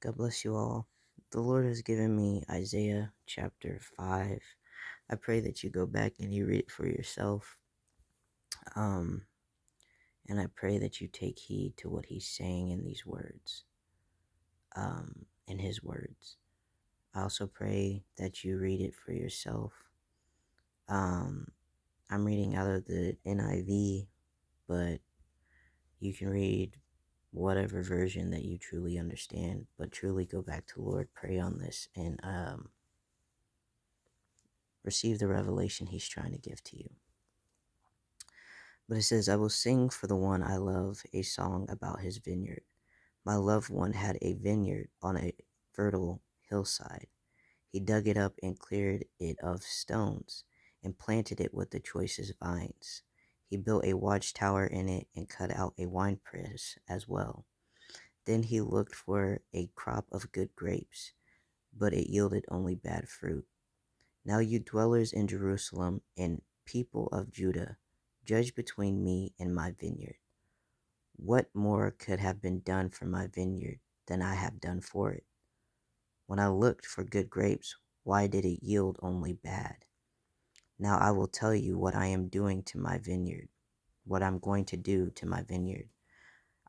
God bless you all. The Lord has given me Isaiah chapter 5. I pray that you go back and you read it for yourself. Um, and I pray that you take heed to what he's saying in these words, in his words. I also pray that you read it for yourself. Um, I'm reading out of the NIV, but you can read whatever version that you truly understand, but truly go back to Lord, pray on this, and receive the revelation he's trying to give to you. But it says, I will sing for the one I love a song about his vineyard. My loved one had a vineyard on a fertile hillside. He dug it up and cleared it of stones and planted it with the choicest vines. He built a watchtower in it and cut out a winepress as well. Then he looked for a crop of good grapes, but it yielded only bad fruit. Now you dwellers in Jerusalem and people of Judah, judge between me and my vineyard. What more could have been done for my vineyard than I have done for it? When I looked for good grapes, why did it yield only bad? Now I will tell you what I am doing to my vineyard, what I'm going to do to my vineyard.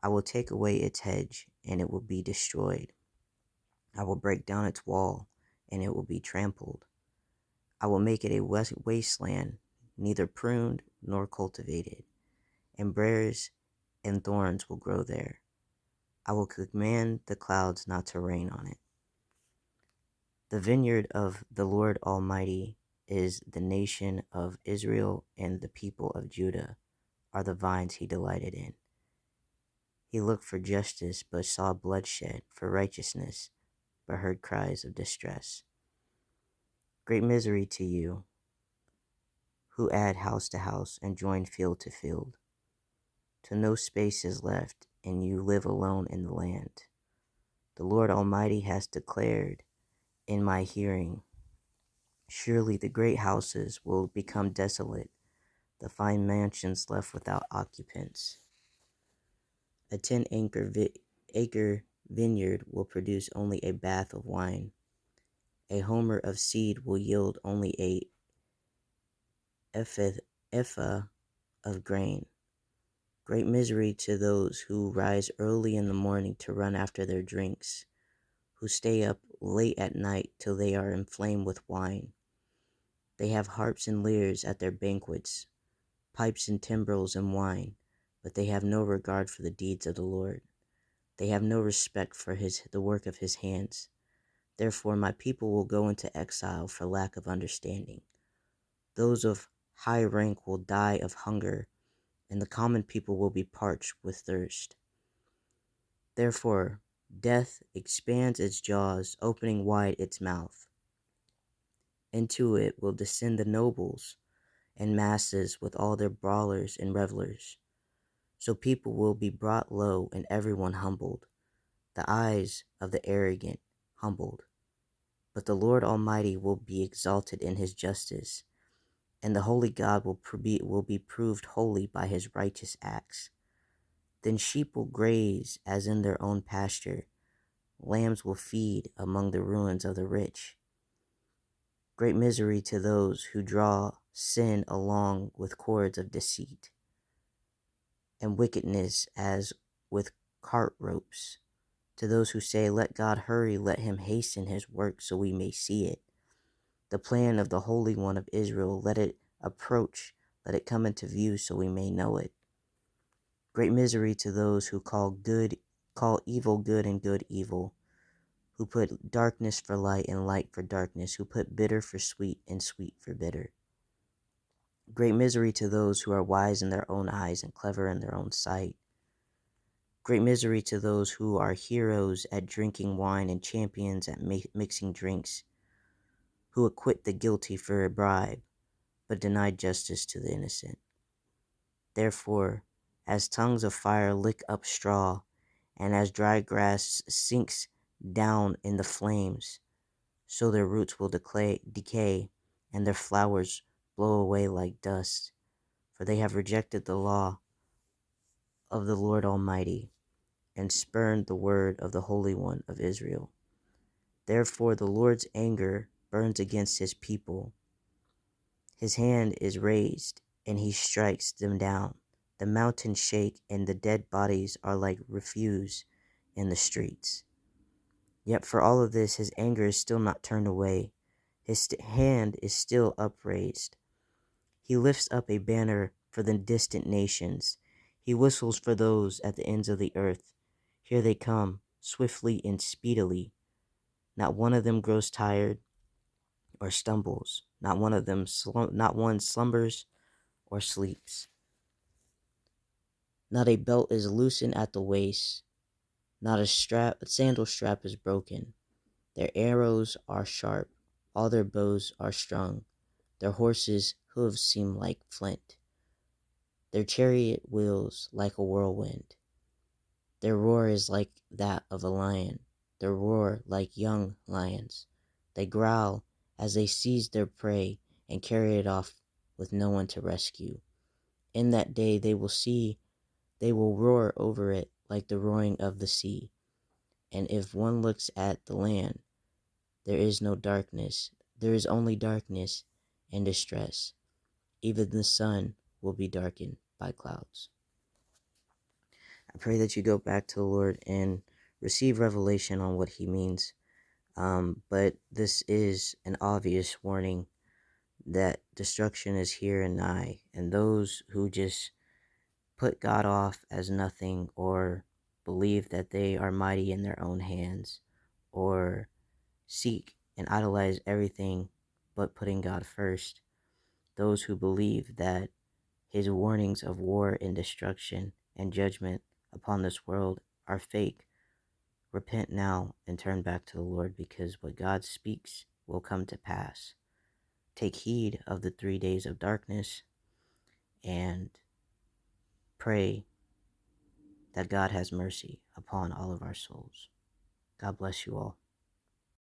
I will take away its hedge, and it will be destroyed. I will break down its wall, and it will be trampled. I will make it a wasteland, neither pruned nor cultivated, and briars and thorns will grow there. I will command the clouds not to rain on it. The vineyard of the Lord Almighty is the nation of Israel, and the people of Judah are the vines he delighted in. He looked for justice, but saw bloodshed, for righteousness, but heard cries of distress. Great misery to you, who add house to house and join field to field. Till no space is left, and you live alone in the land. The Lord Almighty has declared in my hearing, surely the great houses will become desolate, the fine mansions left without occupants. A 10-acre vineyard will produce only a bath of wine. A homer of seed will yield only a ephah of grain. Great misery to those who rise early in the morning to run after their drinks, who stay up late at night till they are inflamed with wine. They have harps and lyres at their banquets, pipes and timbrels and wine, but they have no regard for the deeds of the Lord. They have no respect for the work of his hands. Therefore my people will go into exile for lack of understanding. Those of high rank will die of hunger, and the common people will be parched with thirst. Therefore death expands its jaws, opening wide its mouth. Into it will descend the nobles and masses with all their brawlers and revelers. So people will be brought low and everyone humbled, the eyes of the arrogant humbled. But the Lord Almighty will be exalted in his justice, and the holy God will be proved holy by his righteous acts. Then sheep will graze as in their own pasture, lambs will feed among the ruins of the rich. Great misery to those who draw sin along with cords of deceit, and wickedness as with cart ropes. To those who say, let God hurry, let him hasten his work so we may see it. The plan of the Holy One of Israel, let it approach, let it come into view so we may know it. Great misery to those who call evil good and good evil, who put darkness for light and light for darkness, who put bitter for sweet and sweet for bitter. Great misery to those who are wise in their own eyes and clever in their own sight. Great misery to those who are heroes at drinking wine and champions at mixing drinks, who acquit the guilty for a bribe, but deny justice to the innocent. Therefore, as tongues of fire lick up straw, and as dry grass sinks down in the flames, so their roots will decay, and their flowers blow away like dust, for they have rejected the law of the Lord Almighty, and spurned the word of the Holy One of Israel. Therefore the Lord's anger burns against his people. His hand is raised, and he strikes them down. The mountains shake, and the dead bodies are like refuse in the streets. Yet for all of this, his anger is still not turned away. His hand is still upraised. He lifts up a banner for the distant nations. He whistles for those at the ends of the earth. Here they come, swiftly and speedily. Not one of them grows tired or stumbles. Not one slumbers or sleeps. Not a belt is loosened at the waist. Not a sandal strap is broken. Their arrows are sharp. All their bows are strung. Their horses' hooves seem like flint. Their chariot wheels like a whirlwind. Their roar is like that of a lion. Their roar like young lions. They growl as they seize their prey and carry it off with no one to rescue. In that day they will roar over it like the roaring of the sea. And if one looks at the land, there is no darkness. There is only darkness and distress. Even the sun will be darkened by clouds. I pray that you go back to the Lord and receive revelation on what he means. But this is an obvious warning that destruction is here and nigh, and those who just put God off as nothing, or believe that they are mighty in their own hands, or seek and idolize everything but putting God first, those who believe that his warnings of war and destruction and judgment upon this world are fake, repent now and turn back to the Lord, because what God speaks will come to pass. Take heed of the 3 days of darkness and pray that God has mercy upon all of our souls. God bless you all.